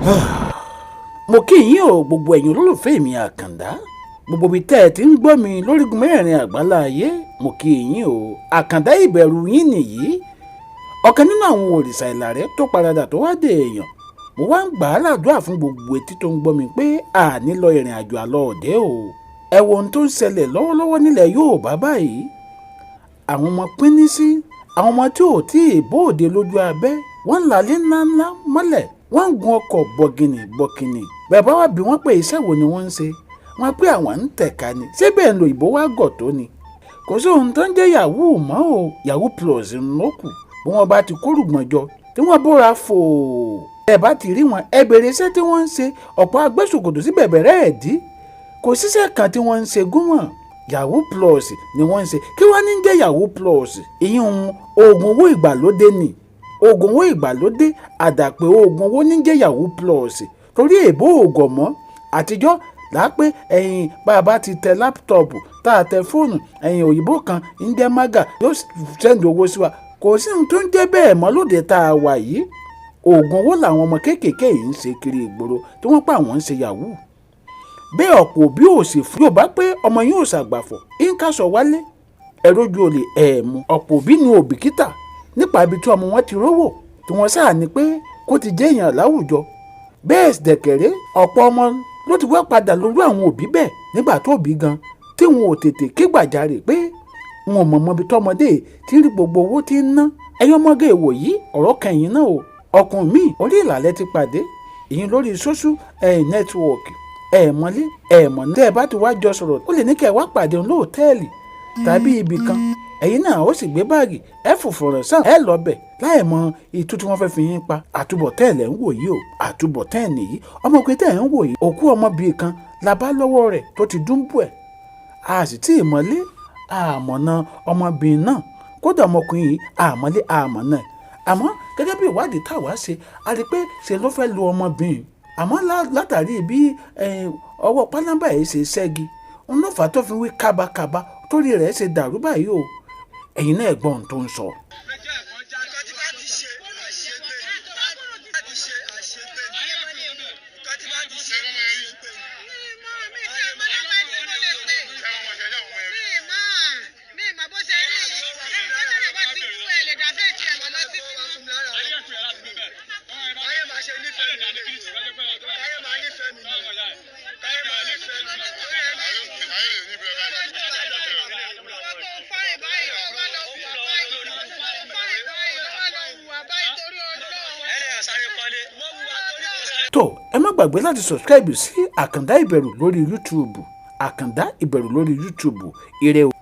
mo kí yín o gbogbo ẹ̀yin olólùfẹ́ mi àkàndá gbogbo ibi tẹ́ ẹ ti ń gbọ́ mi lórígun mẹ́rin àgbálá ayé mo kí yín o àkàndá ìbẹ̀rù yín nìyí ọ̀kan nínú àwọn òrìṣà ìlàrẹ́ tó paradà tó wá dé èèyàn mo wá ń gbà á ládùúrà fún gbogbo etí tó ń gbọ́ mi pé àní lọ ìrìn àjò àlọ́ òde o ẹ wo ohun tó ń ṣẹlẹ̀ lọ́wọ́lọ́wọ́ nílẹ̀ Yorùbá báyìí àwọn ọmọ pínísí àwọn ọmọ tí ò tí ì bóde lójú abẹ́ wọ́n ń lálé ńláńlá mọ́lẹ̀ wọ́n ń gun ọkọ̀ bọ̀gìnì bàbá wa bí wọ́n pé iṣẹ́ wo ni wọ́n ń ṣe wọ́n pé àwọn ń tẹ̀ka ni ṣé bẹ́ẹ̀ lo ìbò wa gọ̀ tó ni kò sí ohun tó ń jẹ́ yahoo mọ́ o yahoo plus ló kù bí wọ́n bá ti kórùgbọ̀n jọ tí wọ́n bóra fò ẹ bá ti rí wọn ẹ bèrè iṣẹ́ tí wọ́n ń ṣe ọ̀pọ̀ agbésùkòtò sí bẹ̀bẹ̀rẹ̀ ẹ̀ dí kò síṣẹ́ kan tí wọ́n ń ṣe gúnmọ̀ yahoo plus ni wọ́n ń ṣe kí wọ́n ní jẹ́ yahoo plus ìyún oògùn owó ìgbàlódé ni oògùn owó ìgbàlódé àdàpè oògùn owó ní jẹ́ yahoo plus torí èbó ògọ̀ mọ́ àtijọ́ lápẹ́ ẹ̀yìn bàbá ti tẹ láptọ̀pù tá a tẹ fóònù ẹ̀yìn òyìnbó kan ń jẹ́ mága yóò sẹ́ndì owó sí wa kò sí ohun tó ń jẹ́ bẹ́ẹ̀ mọ́ lóde tá a wà yìí oògùn owó làwọn ọmọ kéékèèké yìí ń ṣe kiri ìgboro tí wọ́n pa àwọn ń ṣe yahoo bẹ́ẹ̀ ọ̀pọ̀ òbí ò sì fún yóò bá pé ọmọ yóò ṣàgbàfọ̀ ń kásọ wálé ẹ̀rọjú olè ẹ̀ẹ̀mú ọ̀pọ̀ òbí ni òbíkítà nípa ibi tí ọmọ wọn ti rówó tí wọ́n sáà ní pé kó ti jẹ́ èèyàn láwùjọ bẹ́ẹ̀ dẹ̀kẹ̀rẹ́ ọ̀pọ̀ ọmọ ló ti wá padà lórí àwọn òbí bẹ́ẹ̀ nígbà tó bí gan tí wọn ò tètè ké gbàjarè pé wọn ò mọ̀ ibi tọ́mọdé tí ń rí gbogbo owó tí ń ná ẹ̀yin ọmọge èwò yìí ọ̀rọ̀ kẹyìn náà o ọkùnrin míì orí ìlàlẹ̀ ti pàdé ìyẹn lórí sóṣù nẹ́tíwọ̀kì mọ́lé mọ̀nà tẹ́ ẹ bá ti wá jọ sọ̀rọ̀ ó lè ní kẹ́ ẹ wá pàdé òun lóòtẹ́ẹ̀lì tàbí ibì kan ẹ̀yin náà ó sì gbé báàgì ẹ fòfòrò sàn ẹ lọ bẹ̀ láì mọ ìtú tí wọ́n fẹ́ fi yín pa àtúbọ̀tán lẹ̀ ń wò yìí o àtúbọ̀tán nìyí ọmọkùnrin tẹ̀ ń wò yìí òkú ọmọbìnrin kan la bá lọ́wọ́ rẹ̀ tó ti dúnbù ẹ̀ a sì tí ì mọ́lé àmọ̀nà ọmọbìnrin náà kódà ọmọkùnrin yìí àmọ́lé àmọ̀nà àmọ́ gẹ́gẹ́ bí ìwádìí táwa ṣe a rí pé ṣe ló fẹ́ lu ọmọbìnrin àmọ́ látàrí bí ọwọ́ pálábà yìí ṣe ṣẹ́gi òun ló fà á tó fi wí kábàkábà torí rẹ̀ ṣe dàrú báyìí o ẹ̀yin náà gbọ́n tó ń sọ. tó ẹ má gbàgbé láti subscribe sí àkàndá ìbẹ̀rù lórí YouTube àkàndá ìbẹ̀rù lórí YouTube ire o.